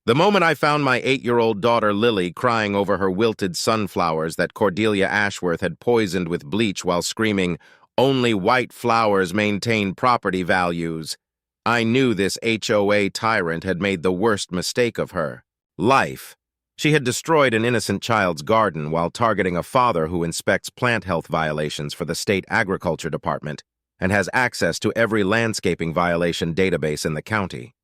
The moment I found my 8-year-old daughter Lily crying over her wilted sunflowers that Cordelia Ashworth had poisoned with bleach while screaming, "Only white flowers maintain property values," I knew this HOA tyrant had made the worst mistake of her life. She had destroyed an innocent child's garden while targeting a father who inspects plant health violations for the state agriculture department and has access to every landscaping violation database in the county.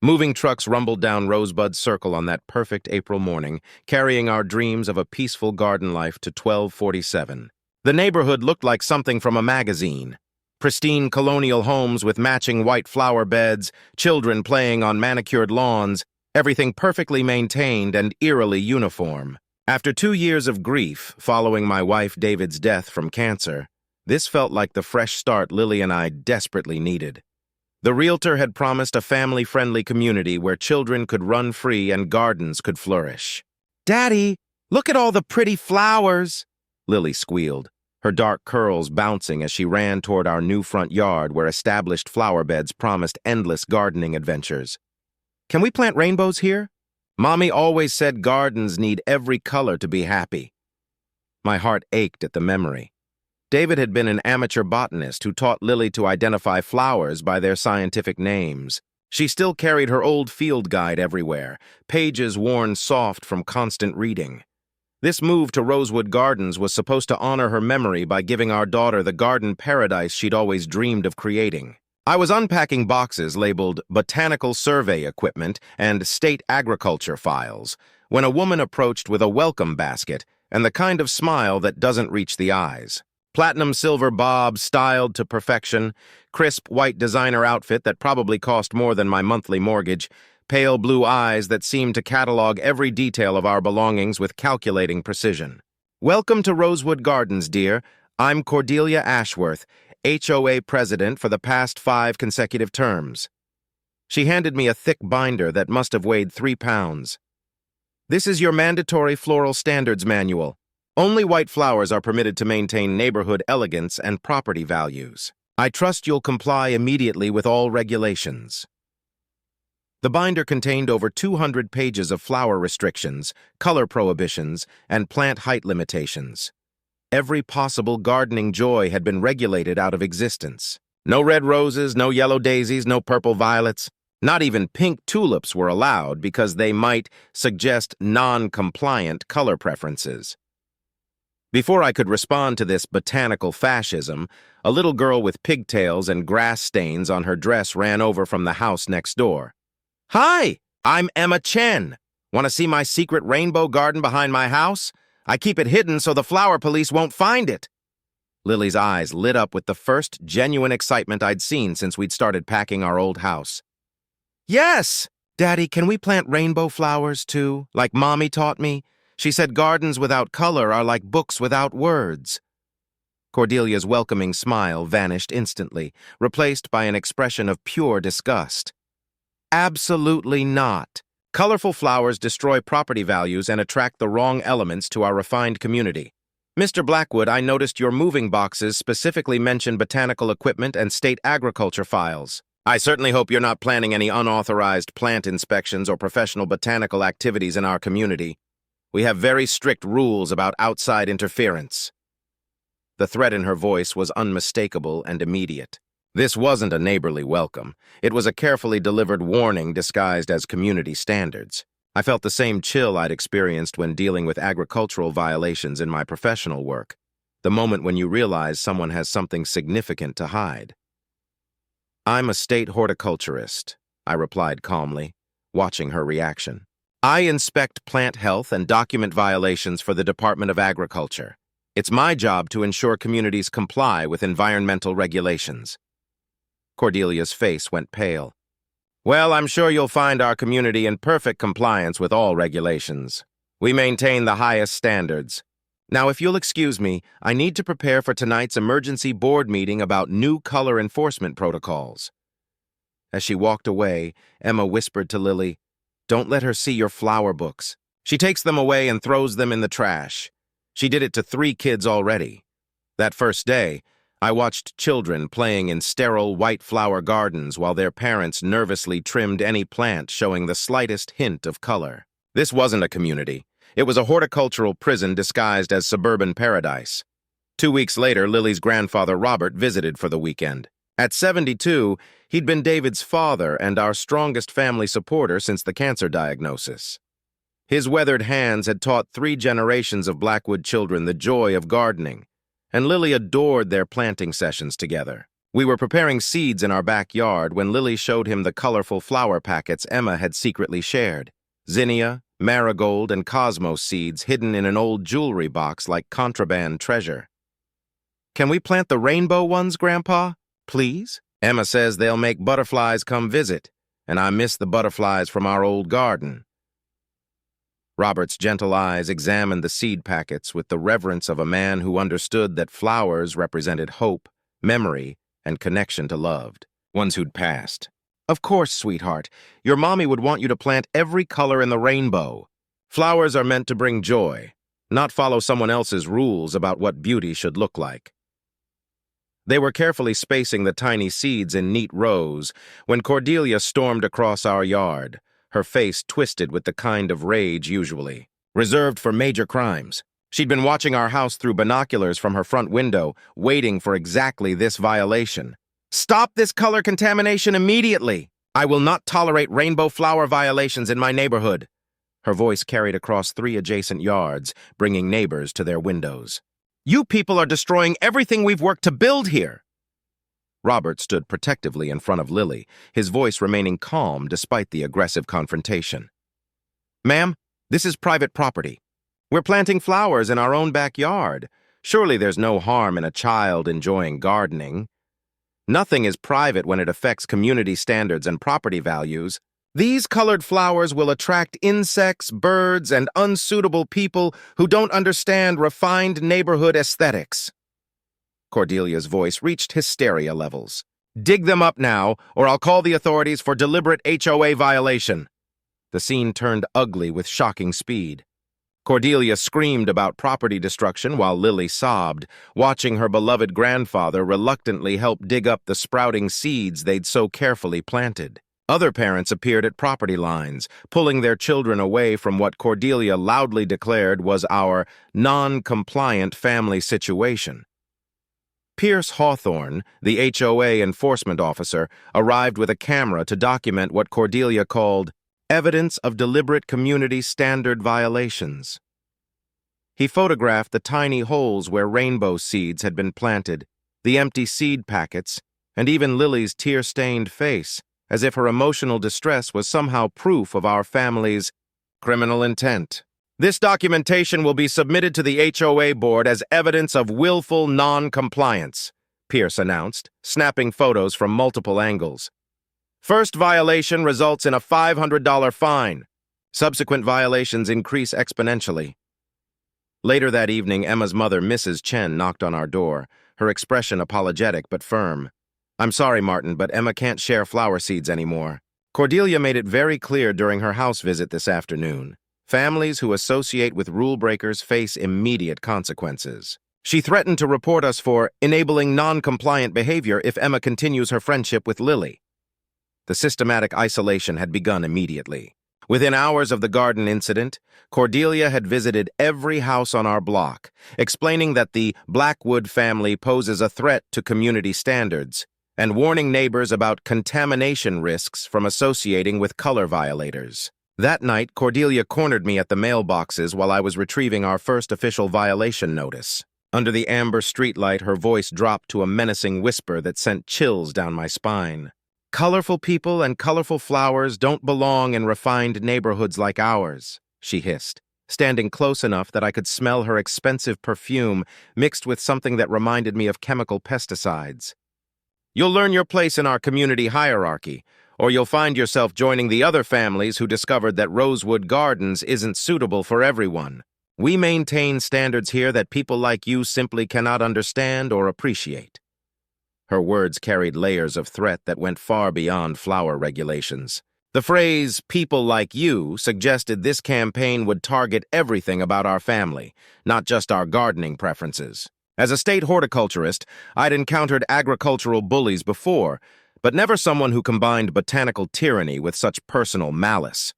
Moving trucks rumbled down Rosebud Circle on that perfect April morning, carrying our dreams of a peaceful garden life to 1247. The neighborhood looked like something from a magazine. Pristine colonial homes with matching white flower beds, children playing on manicured lawns, everything perfectly maintained and eerily uniform. After 2 years of grief following my wife David's death from cancer, this felt like the fresh start Lily and I desperately needed. The realtor had promised a family-friendly community where children could run free and gardens could flourish. "Daddy, look at all the pretty flowers," Lily squealed, her dark curls bouncing as she ran toward our new front yard where established flower beds promised endless gardening adventures. "Can we plant rainbows here? Mommy always said gardens need every color to be happy." My heart ached at the memory. David had been an amateur botanist who taught Lily to identify flowers by their scientific names. She still carried her old field guide everywhere, pages worn soft from constant reading. This move to Rosewood Gardens was supposed to honor her memory by giving our daughter the garden paradise she'd always dreamed of creating. I was unpacking boxes labeled botanical survey equipment and state agriculture files when a woman approached with a welcome basket and the kind of smile that doesn't reach the eyes. Platinum silver bob styled to perfection, crisp white designer outfit that probably cost more than my monthly mortgage, pale blue eyes that seemed to catalog every detail of our belongings with calculating precision. "Welcome to Rosewood Gardens, dear. I'm Cordelia Ashworth, HOA president for the past 5 consecutive terms." She handed me a thick binder that must have weighed 3 pounds. "This is your mandatory floral standards manual. Only white flowers are permitted to maintain neighborhood elegance and property values. I trust you'll comply immediately with all regulations." The binder contained over 200 pages of flower restrictions, color prohibitions, and plant height limitations. Every possible gardening joy had been regulated out of existence. No red roses, no yellow daisies, no purple violets. Not even pink tulips were allowed because they might suggest non-compliant color preferences. Before I could respond to this botanical fascism, a little girl with pigtails and grass stains on her dress ran over from the house next door. "Hi, I'm Emma Chen. Want to see my secret rainbow garden behind my house? I keep it hidden so the flower police won't find it." Lily's eyes lit up with the first genuine excitement I'd seen since we'd started packing our old house. "Yes! Daddy, can we plant rainbow flowers too, like Mommy taught me? She said gardens without color are like books without words." Cordelia's welcoming smile vanished instantly, replaced by an expression of pure disgust. "Absolutely not. Colorful flowers destroy property values and attract the wrong elements to our refined community. Mr. Blackwood, I noticed your moving boxes specifically mention botanical equipment and state agriculture files. I certainly hope you're not planning any unauthorized plant inspections or professional botanical activities in our community. We have very strict rules about outside interference." The threat in her voice was unmistakable and immediate. This wasn't a neighborly welcome. It was a carefully delivered warning disguised as community standards. I felt the same chill I'd experienced when dealing with agricultural violations in my professional work, the moment when you realize someone has something significant to hide. "I'm a state horticulturist," I replied calmly, watching her reaction. "I inspect plant health and document violations for the Department of Agriculture. It's my job to ensure communities comply with environmental regulations." Cordelia's face went pale. "Well, I'm sure you'll find our community in perfect compliance with all regulations. We maintain the highest standards. Now, if you'll excuse me, I need to prepare for tonight's emergency board meeting about new color enforcement protocols." As she walked away, Emma whispered to Lily, "Don't let her see your flower books. She takes them away and throws them in the trash. She did it to 3 kids already. That first day, I watched children playing in sterile white flower gardens while their parents nervously trimmed any plant showing the slightest hint of color. This wasn't a community. It was a horticultural prison disguised as suburban paradise. 2 weeks later, Lily's grandfather Robert visited for the weekend. At 72, he'd been David's father and our strongest family supporter since the cancer diagnosis. His weathered hands had taught 3 generations of Blackwood children the joy of gardening, and Lily adored their planting sessions together. We were preparing seeds in our backyard when Lily showed him the colorful flower packets Emma had secretly shared. Zinnia, marigold, and cosmos seeds hidden in an old jewelry box like contraband treasure. "Can we plant the rainbow ones, Grandpa? Please? Emma says they'll make butterflies come visit, and I miss the butterflies from our old garden." Robert's gentle eyes examined the seed packets with the reverence of a man who understood that flowers represented hope, memory, and connection to loved ones who'd passed. "Of course, sweetheart. Your mommy would want you to plant every color in the rainbow. Flowers are meant to bring joy, not follow someone else's rules about what beauty should look like." They were carefully spacing the tiny seeds in neat rows when Cordelia stormed across our yard, her face twisted with the kind of rage usually reserved for major crimes. She'd been watching our house through binoculars from her front window, waiting for exactly this violation. "Stop this color contamination immediately! I will not tolerate rainbow flower violations in my neighborhood." Her voice carried across 3 adjacent yards, bringing neighbors to their windows. "You people are destroying everything we've worked to build here." Robert stood protectively in front of Lily, his voice remaining calm despite the aggressive confrontation. "Ma'am, this is private property. We're planting flowers in our own backyard. Surely there's no harm in a child enjoying gardening. Nothing is private when it affects community standards and property values. These colored flowers will attract insects, birds, and unsuitable people who don't understand refined neighborhood aesthetics." Cordelia's voice reached hysteria levels. "Dig them up now, or I'll call the authorities for deliberate HOA violation." The scene turned ugly with shocking speed. Cordelia screamed about property destruction while Lily sobbed, watching her beloved grandfather reluctantly help dig up the sprouting seeds they'd so carefully planted. Other parents appeared at property lines, pulling their children away from what Cordelia loudly declared was our non-compliant family situation. Pierce Hawthorne, the HOA enforcement officer, arrived with a camera to document what Cordelia called evidence of deliberate community standard violations. He photographed the tiny holes where rainbow seeds had been planted, the empty seed packets, and even Lily's tear-stained face, as if her emotional distress was somehow proof of our family's criminal intent. "This documentation will be submitted to the HOA board as evidence of willful non-compliance," Pierce announced, snapping photos from multiple angles. "First violation results in a $500 fine. Subsequent violations increase exponentially." Later that evening, Emma's mother, Mrs. Chen, knocked on our door, her expression apologetic but firm. "I'm sorry, Martin, but Emma can't share flower seeds anymore." Cordelia made it very clear during her house visit this afternoon. Families who associate with rule breakers face immediate consequences. She threatened to report us for enabling non-compliant behavior if Emma continues her friendship with Lily. The systematic isolation had begun immediately. Within hours of the garden incident, Cordelia had visited every house on our block, explaining that the Blackwood family poses a threat to community standards, and warning neighbors about contamination risks from associating with color violators. That night, Cordelia cornered me at the mailboxes while I was retrieving our first official violation notice. Under the amber streetlight, her voice dropped to a menacing whisper that sent chills down my spine. "Colorful people and colorful flowers don't belong in refined neighborhoods like ours," she hissed, standing close enough that I could smell her expensive perfume mixed with something that reminded me of chemical pesticides. "You'll learn your place in our community hierarchy, or you'll find yourself joining the other families who discovered that Rosewood Gardens isn't suitable for everyone. We maintain standards here that people like you simply cannot understand or appreciate." Her words carried layers of threat that went far beyond flower regulations. The phrase, "people like you," suggested this campaign would target everything about our family, not just our gardening preferences. As a state horticulturist, I'd encountered agricultural bullies before, but never someone who combined botanical tyranny with such personal malice.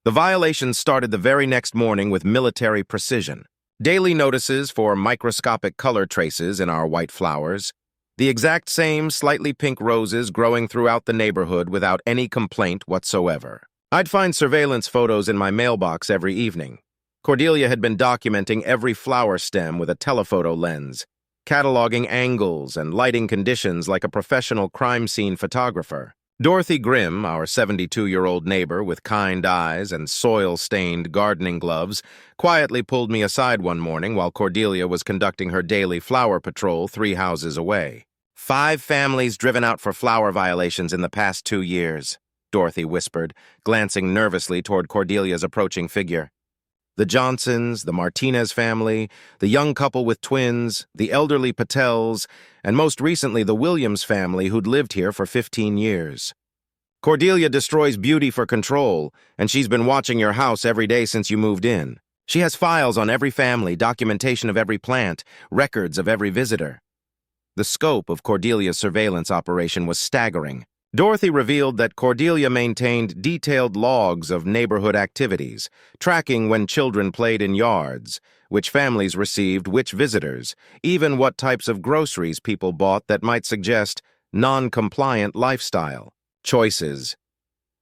The violations started the very next morning with military precision. Daily notices for microscopic color traces in our white flowers, the exact same slightly pink roses growing throughout the neighborhood without any complaint whatsoever. I'd find surveillance photos in my mailbox every evening. Cordelia had been documenting every flower stem with a telephoto lens, cataloging angles and lighting conditions like a professional crime scene photographer. Dorothy Grimm, our 72-year-old neighbor with kind eyes and soil-stained gardening gloves, quietly pulled me aside one morning while Cordelia was conducting her daily flower patrol 3 houses away. 5 families driven out for flower violations in the past 2 years, Dorothy whispered, glancing nervously toward Cordelia's approaching figure. The Johnsons, the Martinez family, the young couple with twins, the elderly Patels, and most recently the Williams family who'd lived here for 15 years. Cordelia destroys beauty for control, and she's been watching your house every day since you moved in. She has files on every family, documentation of every plant, records of every visitor. The scope of Cordelia's surveillance operation was staggering. Dorothy revealed that Cordelia maintained detailed logs of neighborhood activities, tracking when children played in yards, which families received which visitors, even what types of groceries people bought that might suggest non-compliant lifestyle choices.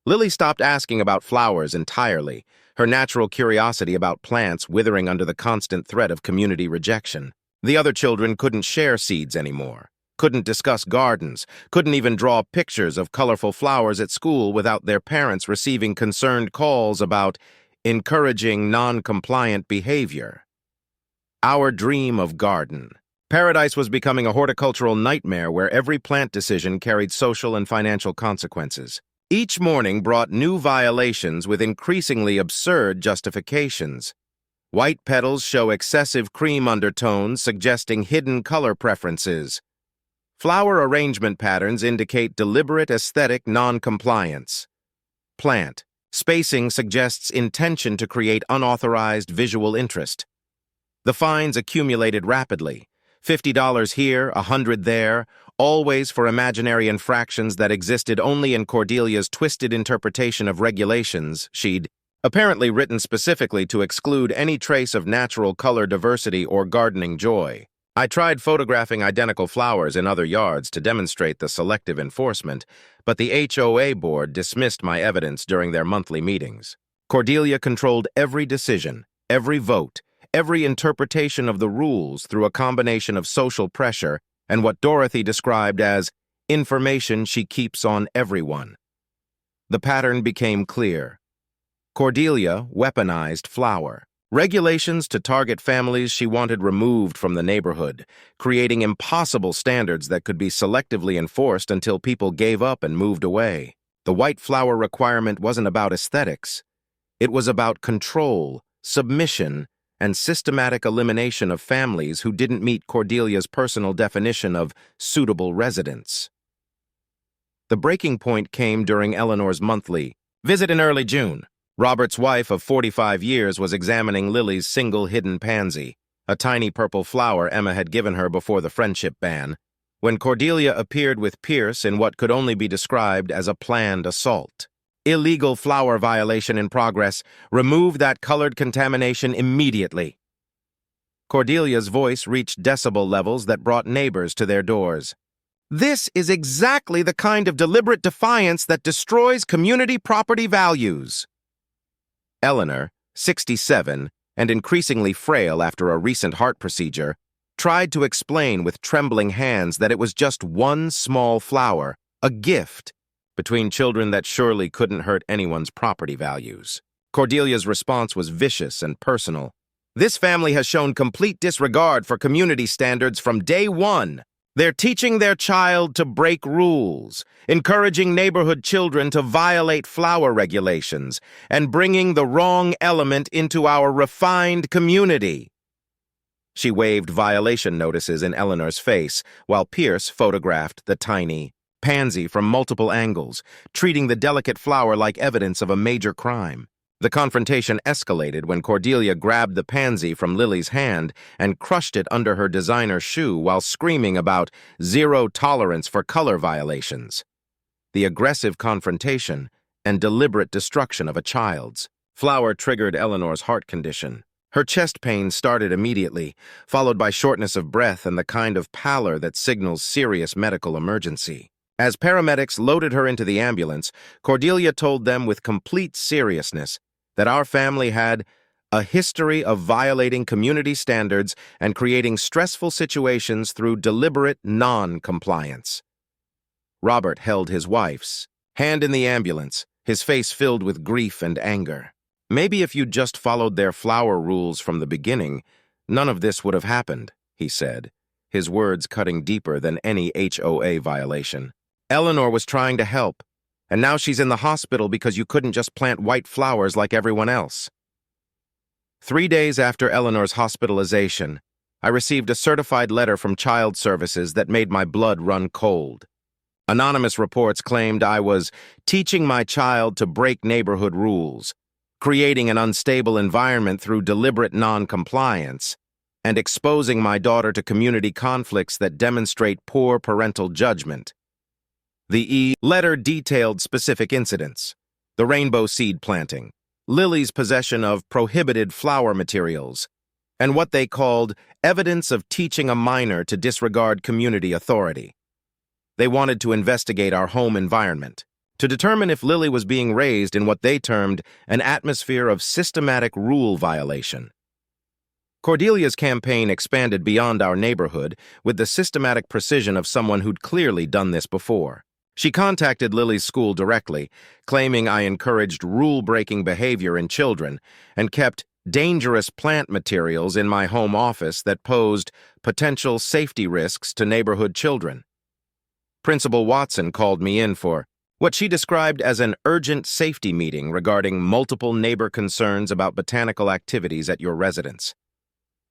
Lily stopped asking about flowers entirely, her natural curiosity about plants withering under the constant threat of community rejection. The other children couldn't share seeds anymore, couldn't discuss gardens, couldn't even draw pictures of colorful flowers at school without their parents receiving concerned calls about encouraging non-compliant behavior. Our dream of garden. Paradise was becoming a horticultural nightmare where every plant decision carried social and financial consequences. Each morning brought new violations with increasingly absurd justifications. White petals show excessive cream undertones suggesting hidden color preferences. Flower arrangement patterns indicate deliberate aesthetic non-compliance. Plant. Spacing suggests intention to create unauthorized visual interest. The fines accumulated rapidly. $50 here, $100 there, always for imaginary infractions that existed only in Cordelia's twisted interpretation of regulations she'd apparently written specifically to exclude any trace of natural color diversity or gardening joy. I tried photographing identical flowers in other yards to demonstrate the selective enforcement, but the HOA board dismissed my evidence during their monthly meetings. Cordelia controlled every decision, every vote, every interpretation of the rules through a combination of social pressure and what Dorothy described as information she keeps on everyone. The pattern became clear. Cordelia weaponized flower. Regulations to target families she wanted removed from the neighborhood, creating impossible standards that could be selectively enforced until people gave up and moved away. The white flower requirement wasn't about aesthetics. It was about control, submission, and systematic elimination of families who didn't meet Cordelia's personal definition of suitable residence. The breaking point came during Eleanor's monthly visit in early June. Robert's wife of 45 years was examining Lily's single hidden pansy, a tiny purple flower Emma had given her before the friendship ban, when Cordelia appeared with Pierce in what could only be described as a planned assault. Illegal flower violation in progress. Remove that colored contamination immediately. Cordelia's voice reached decibel levels that brought neighbors to their doors. This is exactly the kind of deliberate defiance that destroys community property values. Eleanor, 67, and increasingly frail after a recent heart procedure, tried to explain with trembling hands that it was just one small flower, a gift, between children that surely couldn't hurt anyone's property values. Cordelia's response was vicious and personal. This family has shown complete disregard for community standards from day one. They're teaching their child to break rules, encouraging neighborhood children to violate flower regulations, and bringing the wrong element into our refined community. She waved violation notices in Eleanor's face, while Pierce photographed the tiny pansy from multiple angles, treating the delicate flower like evidence of a major crime. The confrontation escalated when Cordelia grabbed the pansy from Lily's hand and crushed it under her designer shoe while screaming about zero tolerance for color violations. The aggressive confrontation and deliberate destruction of a child's flower triggered Eleanor's heart condition. Her chest pain started immediately, followed by shortness of breath and the kind of pallor that signals serious medical emergency. As paramedics loaded her into the ambulance, Cordelia told them with complete seriousness that our family had a history of violating community standards and creating stressful situations through deliberate non-compliance. Robert held his wife's hand in the ambulance, his face filled with grief and anger. "Maybe if you'd just followed their flower rules from the beginning, none of this would have happened," he said, his words cutting deeper than any HOA violation. "Eleanor was trying to help, and now she's in the hospital because you couldn't just plant white flowers like everyone else." 3 days after Eleanor's hospitalization, I received a certified letter from Child Services that made my blood run cold. Anonymous reports claimed I was teaching my child to break neighborhood rules, creating an unstable environment through deliberate non-compliance, and exposing my daughter to community conflicts that demonstrate poor parental judgment. The letter detailed specific incidents: the rainbow seed planting, Lily's possession of prohibited flower materials, and what they called evidence of teaching a minor to disregard community authority. They wanted to investigate our home environment, to determine if Lily was being raised in what they termed an atmosphere of systematic rule violation. Cordelia's campaign expanded beyond our neighborhood with the systematic precision of someone who'd clearly done this before. She contacted Lily's school directly, claiming I encouraged rule-breaking behavior in children and kept dangerous plant materials in my home office that posed potential safety risks to neighborhood children. Principal Watson called me in for what she described as an urgent safety meeting regarding multiple neighbor concerns about botanical activities at your residence.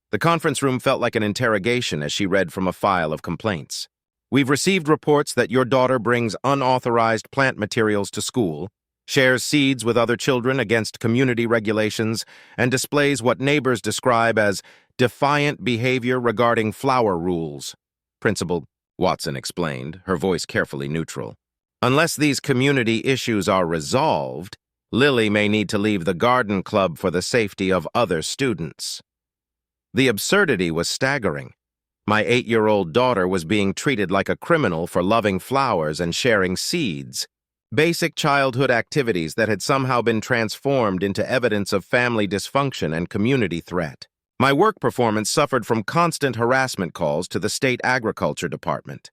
The conference room felt like an interrogation as she read from a file of complaints. "We've received reports that your daughter brings unauthorized plant materials to school, shares seeds with other children against community regulations, and displays what neighbors describe as defiant behavior regarding flower rules," Principal Watson explained, her voice carefully neutral. "Unless these community issues are resolved, Lily may need to leave the garden club for the safety of other students." The absurdity was staggering. My 8-year-old daughter was being treated like a criminal for loving flowers and sharing seeds, basic childhood activities that had somehow been transformed into evidence of family dysfunction and community threat. My work performance suffered from constant harassment calls to the state agriculture department.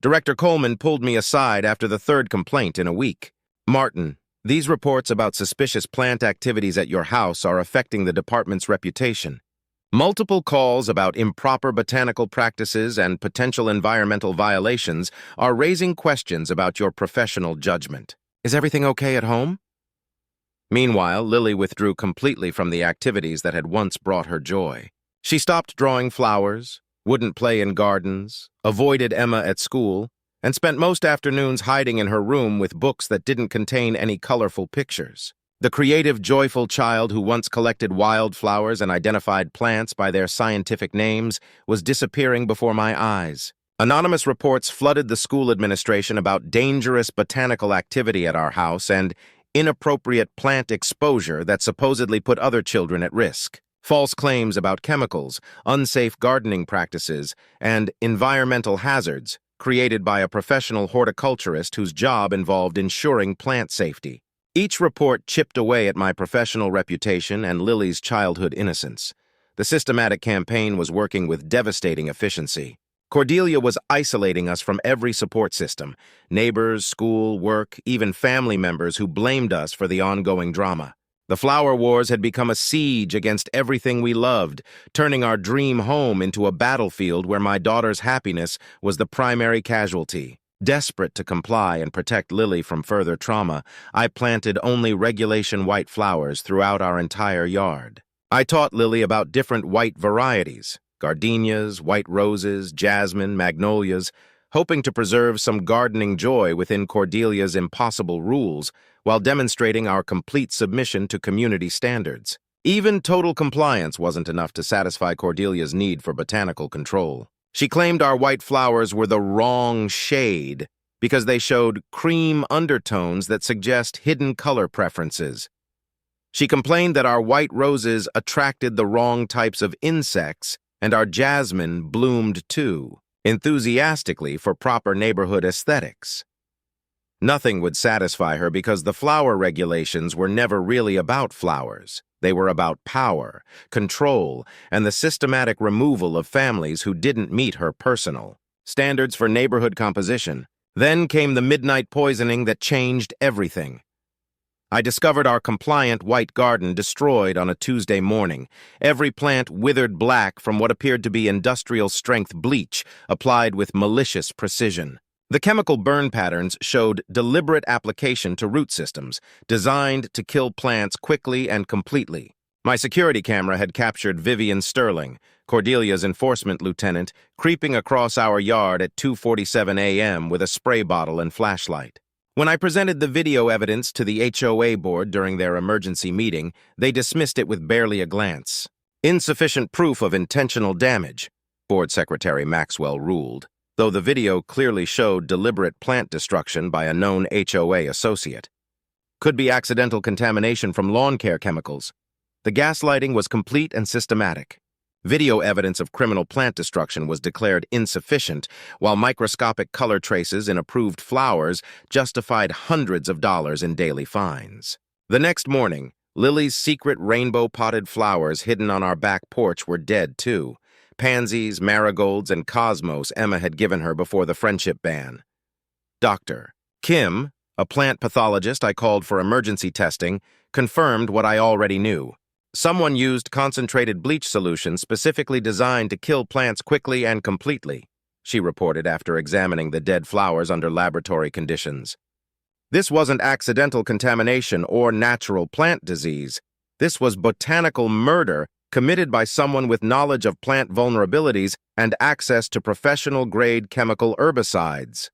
Director Coleman pulled me aside after the 3rd complaint in a week. "Martin, these reports about suspicious plant activities at your house are affecting the department's reputation. Multiple calls about improper botanical practices and potential environmental violations are raising questions about your professional judgment. Is everything okay at home?" Meanwhile, Lily withdrew completely from the activities that had once brought her joy. She stopped drawing flowers, wouldn't play in gardens, avoided Emma at school, and spent most afternoons hiding in her room with books that didn't contain any colorful pictures. The creative, joyful child who once collected wildflowers and identified plants by their scientific names was disappearing before my eyes. Anonymous reports flooded the school administration about dangerous botanical activity at our house and inappropriate plant exposure that supposedly put other children at risk. False claims about chemicals, unsafe gardening practices, and environmental hazards created by a professional horticulturist whose job involved ensuring plant safety. Each report chipped away at my professional reputation and Lily's childhood innocence. The systematic campaign was working with devastating efficiency. Cordelia was isolating us from every support system: neighbors, school, work, even family members who blamed us for the ongoing drama. The flower wars had become a siege against everything we loved, turning our dream home into a battlefield where my daughter's happiness was the primary casualty. Desperate to comply and protect Lily from further trauma, I planted only regulation white flowers throughout our entire yard. I taught Lily about different white varieties: gardenias, white roses, jasmine, magnolias, hoping to preserve some gardening joy within Cordelia's impossible rules while demonstrating our complete submission to community standards. Even total compliance wasn't enough to satisfy Cordelia's need for botanical control. She claimed our white flowers were the wrong shade because they showed cream undertones that suggest hidden color preferences. She complained that our white roses attracted the wrong types of insects and our jasmine bloomed too enthusiastically for proper neighborhood aesthetics. Nothing would satisfy her because the flower regulations were never really about flowers. They were about power, control, and the systematic removal of families who didn't meet her personal standards for neighborhood composition. Then came the midnight poisoning that changed everything. I discovered our compliant white garden destroyed on a Tuesday morning, every plant withered black from what appeared to be industrial-strength bleach applied with malicious precision. The chemical burn patterns showed deliberate application to root systems, designed to kill plants quickly and completely. My security camera had captured Vivian Sterling, Cordelia's enforcement lieutenant, creeping across our yard at 2:47 a.m. with a spray bottle and flashlight. When I presented the video evidence to the HOA board during their emergency meeting, they dismissed it with barely a glance. Insufficient proof of intentional damage, Board Secretary Maxwell ruled, though the video clearly showed deliberate plant destruction by a known HOA associate. Could be accidental contamination from lawn care chemicals. The gaslighting was complete and systematic. Video evidence of criminal plant destruction was declared insufficient, while microscopic color traces in approved flowers justified hundreds of dollars in daily fines. The next morning, Lily's secret rainbow-potted flowers hidden on our back porch were dead, too. Pansies, marigolds, and cosmos Emma had given her before the friendship ban. Dr. Kim, a plant pathologist I called for emergency testing, confirmed what I already knew. Someone used concentrated bleach solution specifically designed to kill plants quickly and completely, she reported after examining the dead flowers under laboratory conditions. This wasn't accidental contamination or natural plant disease. This was botanical murder committed by someone with knowledge of plant vulnerabilities and access to professional-grade chemical herbicides.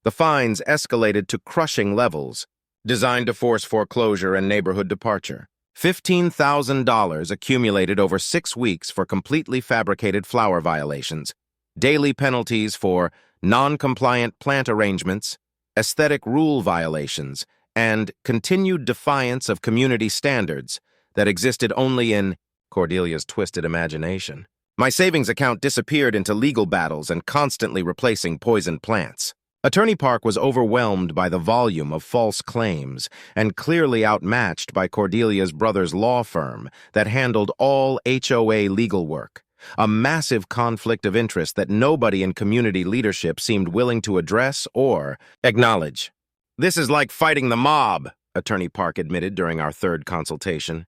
The fines escalated to crushing levels, designed to force foreclosure and neighborhood departure. $15,000 accumulated over 6 weeks for completely fabricated flower violations, daily penalties for non-compliant plant arrangements, aesthetic rule violations, and continued defiance of community standards that existed only in Cordelia's twisted imagination. My savings account disappeared into legal battles and constantly replacing poisoned plants. Attorney Park was overwhelmed by the volume of false claims and clearly outmatched by Cordelia's brother's law firm that handled all HOA legal work, a massive conflict of interest that nobody in community leadership seemed willing to address or acknowledge. "This is like fighting the mob," Attorney Park admitted during our third consultation.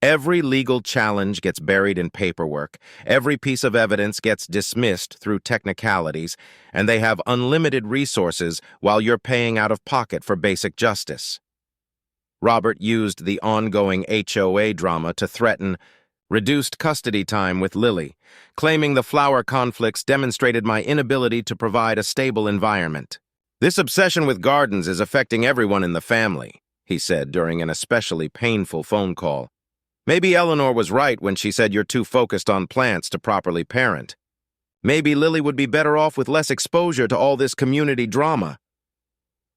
"Every legal challenge gets buried in paperwork, every piece of evidence gets dismissed through technicalities, and they have unlimited resources while you're paying out of pocket for basic justice." Robert used the ongoing HOA drama to threaten reduced custody time with Lily, claiming the flower conflicts demonstrated my inability to provide a stable environment. "This obsession with gardens is affecting everyone in the family," he said during an especially painful phone call. "Maybe Eleanor was right when she said you're too focused on plants to properly parent. Maybe Lily would be better off with less exposure to all this community drama."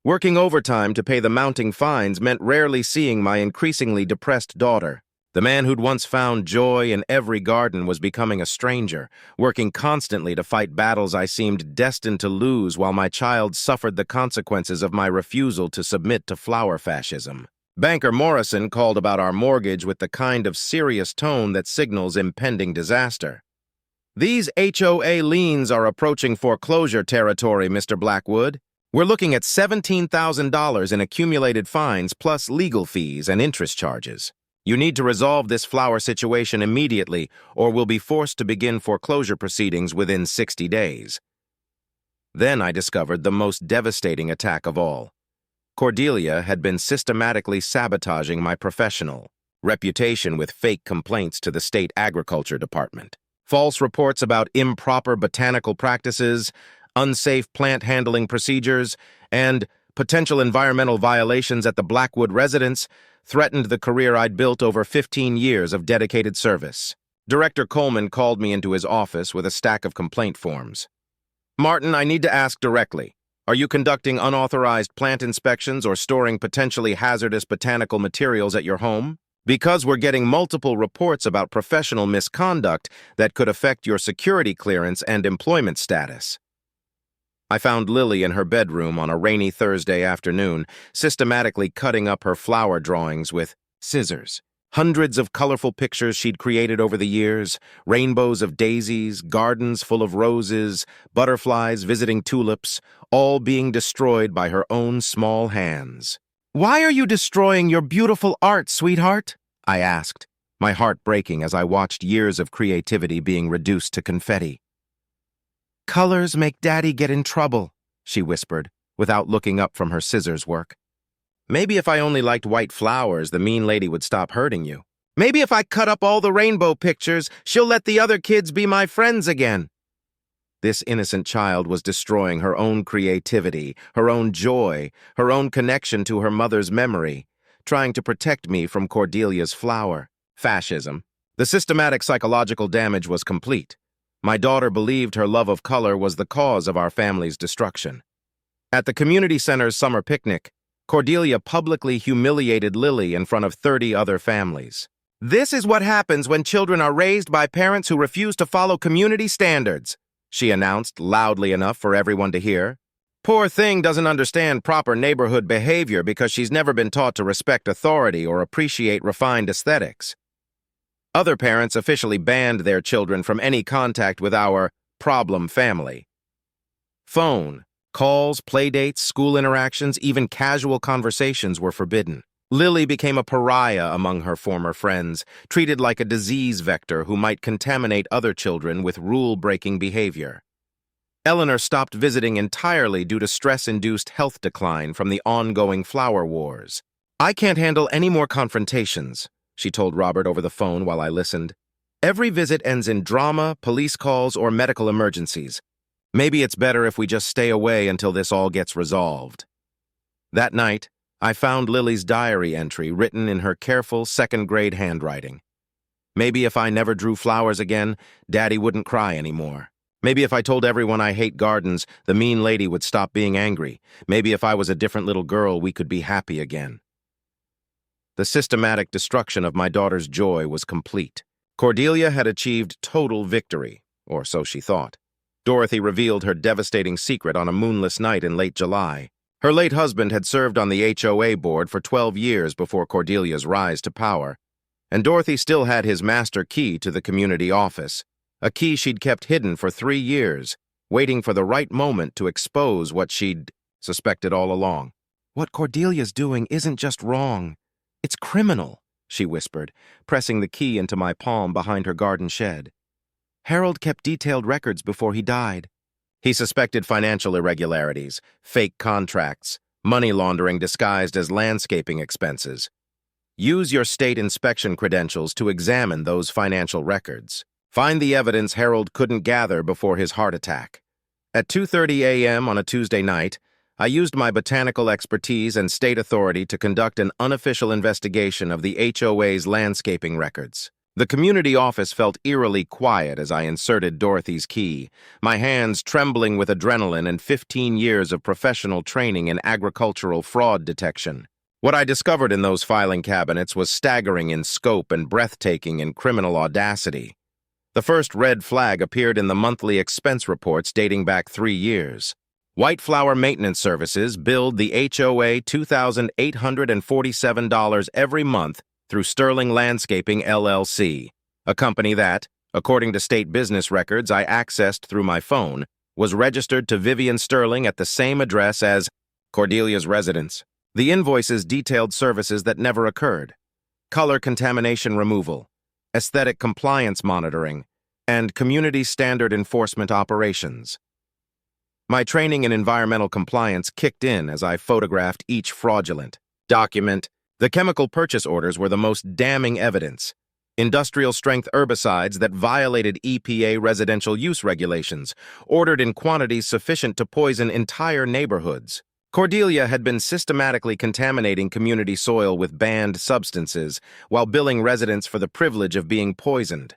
Working overtime to pay the mounting fines meant rarely seeing my increasingly depressed daughter. The man who'd once found joy in every garden was becoming a stranger, working constantly to fight battles I seemed destined to lose while my child suffered the consequences of my refusal to submit to flower fascism. Banker Morrison called about our mortgage with the kind of serious tone that signals impending disaster. "These HOA liens are approaching foreclosure territory, Mr. Blackwood. We're looking at $17,000 in accumulated fines plus legal fees and interest charges. You need to resolve this flower situation immediately, or we'll be forced to begin foreclosure proceedings within 60 days. Then I discovered the most devastating attack of all. Cordelia had been systematically sabotaging my professional reputation with fake complaints to the state agriculture department. False reports about improper botanical practices, unsafe plant handling procedures, and potential environmental violations at the Blackwood residence threatened the career I'd built over 15 years of dedicated service. Director Coleman called me into his office with a stack of complaint forms. "Martin, I need to ask directly. Are you conducting unauthorized plant inspections or storing potentially hazardous botanical materials at your home? Because we're getting multiple reports about professional misconduct that could affect your security clearance and employment status." I found Lily in her bedroom on a rainy Thursday afternoon, systematically cutting up her flower drawings with scissors. Hundreds of colorful pictures she'd created over the years, rainbows of daisies, gardens full of roses, butterflies visiting tulips, all being destroyed by her own small hands. "Why are you destroying your beautiful art, sweetheart?" I asked, my heart breaking as I watched years of creativity being reduced to confetti. "Colors make Daddy get in trouble," she whispered, without looking up from her scissors work. "Maybe if I only liked white flowers, the mean lady would stop hurting you. Maybe if I cut up all the rainbow pictures, she'll let the other kids be my friends again." This innocent child was destroying her own creativity, her own joy, her own connection to her mother's memory, trying to protect me from Cordelia's flower. Fascism. The systematic psychological damage was complete. My daughter believed her love of color was the cause of our family's destruction. At the community center's summer picnic, Cordelia publicly humiliated Lily in front of 30 other families. "This is what happens when children are raised by parents who refuse to follow community standards," she announced loudly enough for everyone to hear. "Poor thing doesn't understand proper neighborhood behavior because she's never been taught to respect authority or appreciate refined aesthetics." Other parents officially banned their children from any contact with our problem family. Phone, calls, playdates, school interactions, even casual conversations were forbidden. Lily became a pariah among her former friends, treated like a disease vector who might contaminate other children with rule-breaking behavior. Eleanor stopped visiting entirely due to stress-induced health decline from the ongoing flower wars. "I can't handle any more confrontations," she told Robert over the phone while I listened. "Every visit ends in drama, police calls, or medical emergencies. Maybe it's better if we just stay away until this all gets resolved." That night, I found Lily's diary entry written in her careful second-grade handwriting. Maybe if I never drew flowers again, Daddy wouldn't cry anymore. Maybe if I told everyone I hate gardens, the mean lady would stop being angry. Maybe if I was a different little girl, we could be happy again. The systematic destruction of my daughter's joy was complete. Cordelia had achieved total victory, or so she thought. Dorothy revealed her devastating secret on a moonless night in late July. Her late husband had served on the HOA board for 12 years before Cordelia's rise to power, and Dorothy still had his master key to the community office, a key she'd kept hidden for 3 years, waiting for the right moment to expose what she'd suspected all along. "What Cordelia's doing isn't just wrong. It's criminal," she whispered, pressing the key into my palm behind her garden shed. "Harold kept detailed records before he died." He suspected financial irregularities, fake contracts, money laundering disguised as landscaping expenses. Use your state inspection credentials to examine those financial records. Find the evidence Harold couldn't gather before his heart attack. At 2:30 a.m. on a Tuesday night, I used my botanical expertise and state authority to conduct an unofficial investigation of the HOA's landscaping records. The community office felt eerily quiet as I inserted Dorothy's key, my hands trembling with adrenaline and 15 years of professional training in agricultural fraud detection. What I discovered in those filing cabinets was staggering in scope and breathtaking in criminal audacity. The first red flag appeared in the monthly expense reports dating back 3 years. White Flower Maintenance Services billed the HOA $2,847 every month through Sterling Landscaping, LLC, a company that, according to state business records I accessed through my phone, was registered to Vivian Sterling at the same address as Cordelia's residence. The invoices detailed services that never occurred: color contamination removal, aesthetic compliance monitoring, and community standard enforcement operations. My training in environmental compliance kicked in as I photographed each fraudulent document. The chemical purchase orders were the most damning evidence. Industrial-strength herbicides that violated EPA residential use regulations, ordered in quantities sufficient to poison entire neighborhoods. Cordelia had been systematically contaminating community soil with banned substances while billing residents for the privilege of being poisoned.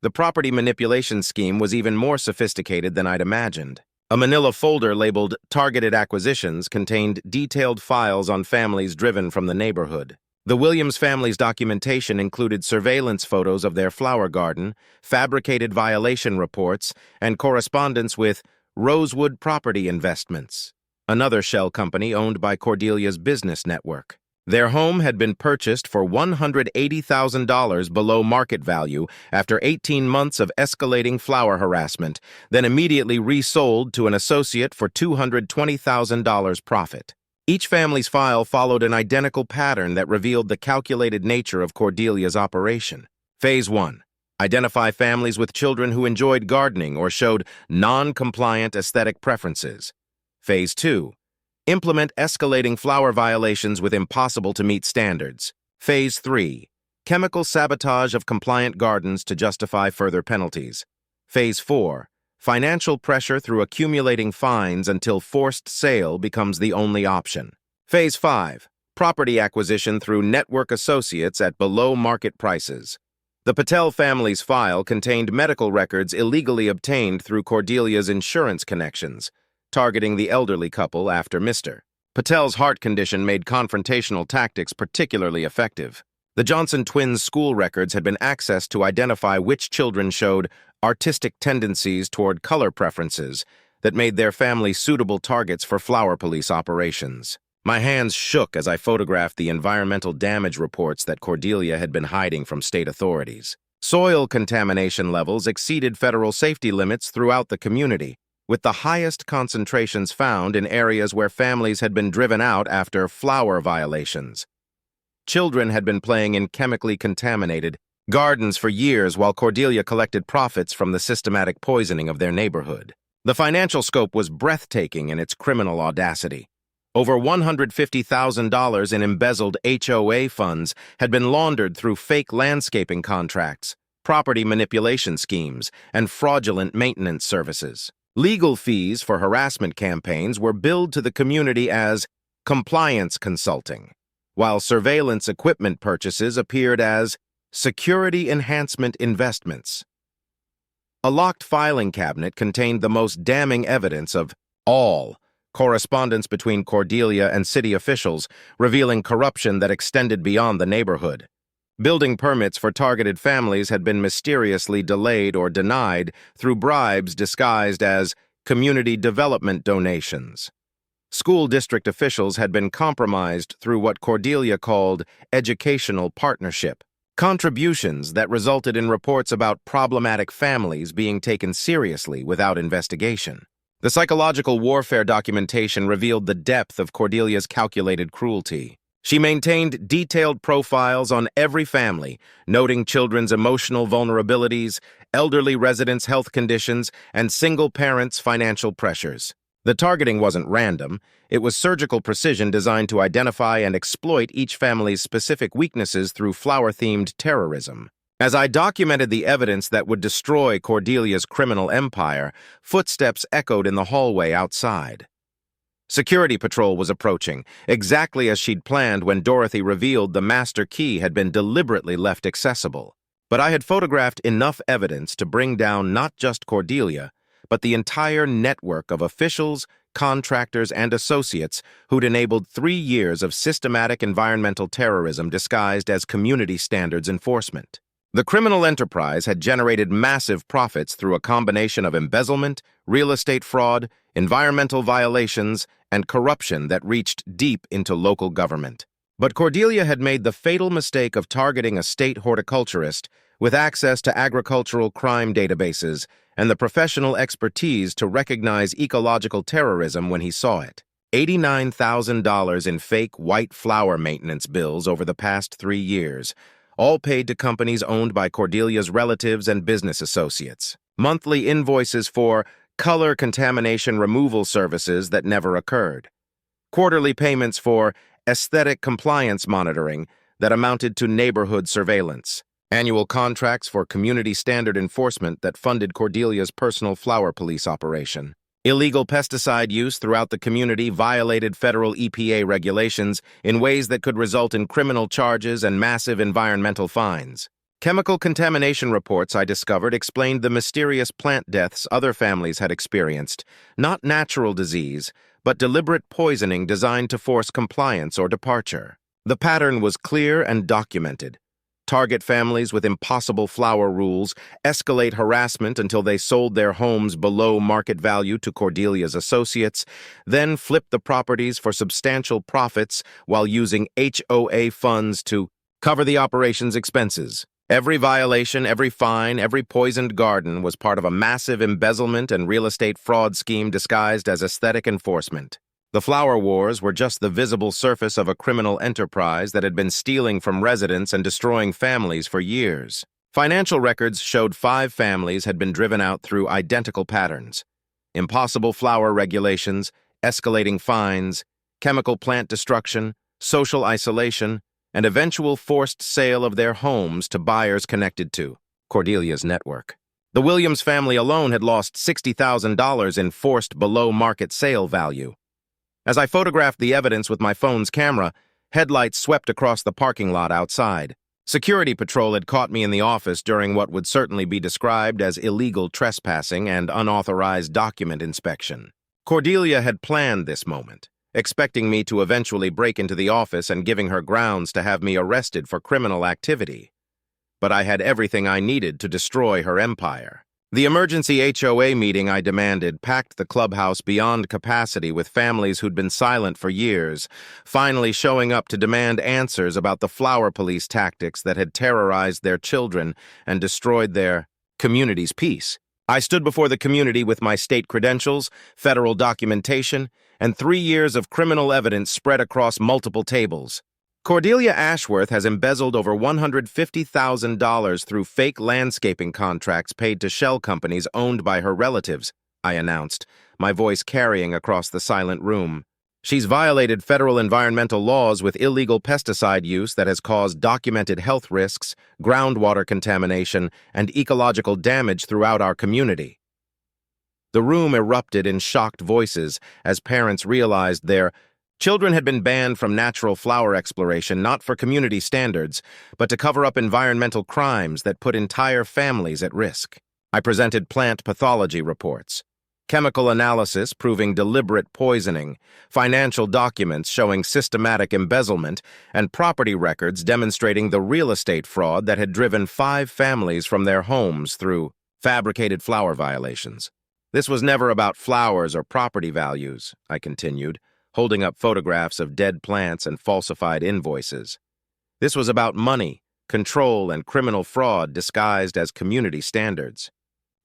The property manipulation scheme was even more sophisticated than I'd imagined. A manila folder labeled Targeted Acquisitions contained detailed files on families driven from the neighborhood. The Williams family's documentation included surveillance photos of their flower garden, fabricated violation reports, and correspondence with Rosewood Property Investments, another shell company owned by Cordelia's business network. Their home had been purchased for $180,000 below market value after 18 months of escalating flower harassment, then immediately resold to an associate for $220,000 profit. Each family's file followed an identical pattern that revealed the calculated nature of Cordelia's operation. Phase 1. Identify families with children who enjoyed gardening or showed non-compliant aesthetic preferences. Phase 2. Implement escalating flower violations with impossible-to-meet standards. Phase 3. Chemical sabotage of compliant gardens to justify further penalties. Phase 4. Financial pressure through accumulating fines until forced sale becomes the only option. Phase 5. Property acquisition through network associates at below-market prices. The Patel family's file contained medical records illegally obtained through Cordelia's insurance connections, targeting the elderly couple after Mr. Patel's heart condition made confrontational tactics particularly effective. The Johnson twins' school records had been accessed to identify which children showed artistic tendencies toward color preferences that made their family suitable targets for flower police operations. My hands shook as I photographed the environmental damage reports that Cordelia had been hiding from state authorities. Soil contamination levels exceeded federal safety limits throughout the community, with the highest concentrations found in areas where families had been driven out after flower violations. Children had been playing in chemically contaminated gardens for years while Cordelia collected profits from the systematic poisoning of their neighborhood. The financial scope was breathtaking in its criminal audacity. Over $150,000 in embezzled HOA funds had been laundered through fake landscaping contracts, property manipulation schemes, and fraudulent maintenance services. Legal fees for harassment campaigns were billed to the community as compliance consulting, while surveillance equipment purchases appeared as security enhancement investments. A locked filing cabinet contained the most damning evidence of all correspondence between Cordelia and city officials, revealing corruption that extended beyond the neighborhood. Building permits for targeted families had been mysteriously delayed or denied through bribes disguised as community development donations. School district officials had been compromised through what Cordelia called educational partnership, contributions that resulted in reports about problematic families being taken seriously without investigation. The psychological warfare documentation revealed the depth of Cordelia's calculated cruelty. She maintained detailed profiles on every family, noting children's emotional vulnerabilities, elderly residents' health conditions, and single parents' financial pressures. The targeting wasn't random. It was surgical precision designed to identify and exploit each family's specific weaknesses through flower-themed terrorism. As I documented the evidence that would destroy Cordelia's criminal empire, footsteps echoed in the hallway outside. Security patrol was approaching, exactly as she'd planned when Dorothy revealed the master key had been deliberately left accessible. But I had photographed enough evidence to bring down not just Cordelia, but the entire network of officials, contractors, and associates who'd enabled 3 years of systematic environmental terrorism disguised as community standards enforcement. The criminal enterprise had generated massive profits through a combination of embezzlement, real estate fraud, environmental violations, and corruption that reached deep into local government. But Cordelia had made the fatal mistake of targeting a state horticulturist with access to agricultural crime databases and the professional expertise to recognize ecological terrorism when he saw it. $89,000 in fake white flower maintenance bills over the past 3 years, all paid to companies owned by Cordelia's relatives and business associates. Monthly invoices for color contamination removal services that never occurred. Quarterly payments for aesthetic compliance monitoring that amounted to neighborhood surveillance. Annual contracts for community standard enforcement that funded Cordelia's personal flower police operation. Illegal pesticide use throughout the community violated federal EPA regulations in ways that could result in criminal charges and massive environmental fines. Chemical contamination reports I discovered explained the mysterious plant deaths other families had experienced, not natural disease, but deliberate poisoning designed to force compliance or departure. The pattern was clear and documented. Target families with impossible flower rules, escalate harassment until they sold their homes below market value to Cordelia's associates, then flip the properties for substantial profits while using HOA funds to cover the operation's expenses. Every violation, every fine, every poisoned garden was part of a massive embezzlement and real estate fraud scheme disguised as aesthetic enforcement. The flower wars were just the visible surface of a criminal enterprise that had been stealing from residents and destroying families for years. Financial records showed 5 families had been driven out through identical patterns: impossible flower regulations, escalating fines, chemical plant destruction, social isolation, and eventual forced sale of their homes to buyers connected to Cordelia's network. The Williams family alone had lost $60,000 in forced below-market sale value. As I photographed the evidence with my phone's camera, headlights swept across the parking lot outside. Security patrol had caught me in the office during what would certainly be described as illegal trespassing and unauthorized document inspection. Cordelia had planned this moment, expecting me to eventually break into the office and giving her grounds to have me arrested for criminal activity. But I had everything I needed to destroy her empire. The emergency HOA meeting I demanded packed the clubhouse beyond capacity with families who'd been silent for years, finally showing up to demand answers about the flower police tactics that had terrorized their children and destroyed their community's peace. I stood before the community with my state credentials, federal documentation, and 3 years of criminal evidence spread across multiple tables. Cordelia Ashworth has embezzled over $150,000 through fake landscaping contracts paid to shell companies owned by her relatives, I announced, my voice carrying across the silent room. She's violated federal environmental laws with illegal pesticide use that has caused documented health risks, groundwater contamination, and ecological damage throughout our community. The room erupted in shocked voices as parents realized their children had been banned from natural flower exploration not for community standards, but to cover up environmental crimes that put entire families at risk. I presented plant pathology reports, chemical analysis proving deliberate poisoning, financial documents showing systematic embezzlement, and property records demonstrating the real estate fraud that had driven 5 families from their homes through fabricated flower violations. This was never about flowers or property values, I continued, holding up photographs of dead plants and falsified invoices. This was about money, control, and criminal fraud disguised as community standards.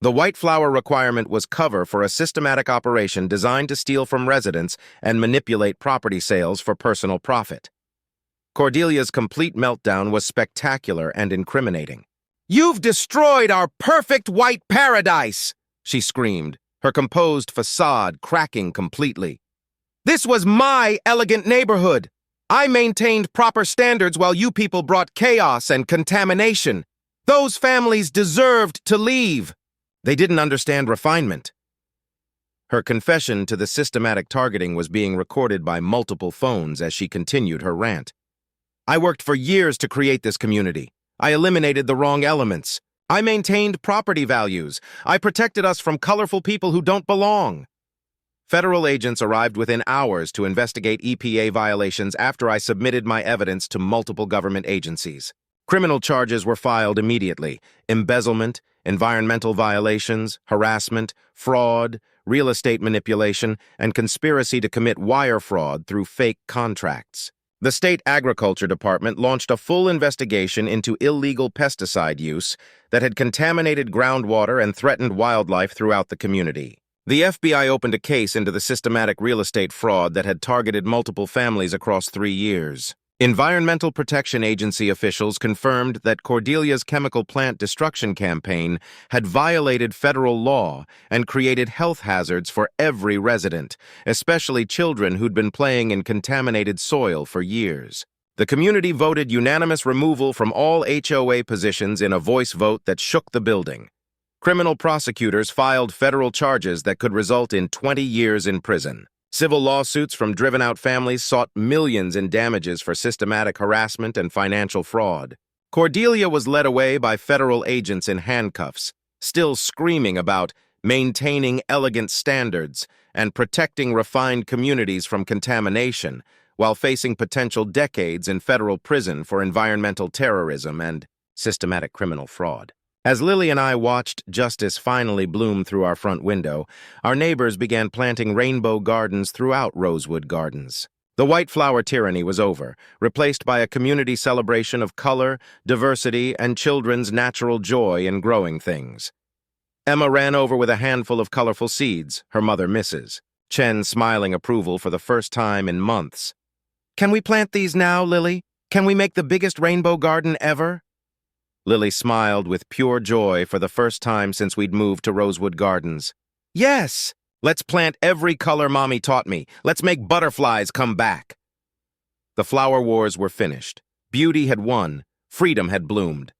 The white flower requirement was cover for a systematic operation designed to steal from residents and manipulate property sales for personal profit. Cordelia's complete meltdown was spectacular and incriminating. "You've destroyed our perfect white paradise!" she screamed, her composed facade cracking completely. "This was my elegant neighborhood. I maintained proper standards while you people brought chaos and contamination. Those families deserved to leave." They didn't understand refinement. Her confession to the systematic targeting was being recorded by multiple phones as she continued her rant. "I worked for years to create this community. I eliminated the wrong elements. I maintained property values. I protected us from colorful people who don't belong." Federal agents arrived within hours to investigate EPA violations after I submitted my evidence to multiple government agencies. Criminal charges were filed immediately: embezzlement, environmental violations, harassment, fraud, real estate manipulation, and conspiracy to commit wire fraud through fake contracts. The State Agriculture Department launched a full investigation into illegal pesticide use that had contaminated groundwater and threatened wildlife throughout the community. The FBI opened a case into the systematic real estate fraud that had targeted multiple families across 3 years. Environmental Protection Agency officials confirmed that Cordelia's chemical plant destruction campaign had violated federal law and created health hazards for every resident, especially children who'd been playing in contaminated soil for years. The community voted unanimous removal from all HOA positions in a voice vote that shook the building. Criminal prosecutors filed federal charges that could result in 20 years in prison. Civil lawsuits from driven-out families sought millions in damages for systematic harassment and financial fraud. Cordelia was led away by federal agents in handcuffs, still screaming about maintaining elegant standards and protecting refined communities from contamination, while facing potential decades in federal prison for environmental terrorism and systematic criminal fraud. As Lily and I watched justice finally bloom through our front window, our neighbors began planting rainbow gardens throughout Rosewood Gardens. The white flower tyranny was over, replaced by a community celebration of color, diversity, and children's natural joy in growing things. Emma ran over with a handful of colorful seeds, her mother Mrs. Chen smiling approval for the first time in months. "Can we plant these now, Lily? Can we make the biggest rainbow garden ever?" Lily smiled with pure joy for the first time since we'd moved to Rosewood Gardens. "Yes! Let's plant every color Mommy taught me. Let's make butterflies come back." The flower wars were finished. Beauty had won. Freedom had bloomed.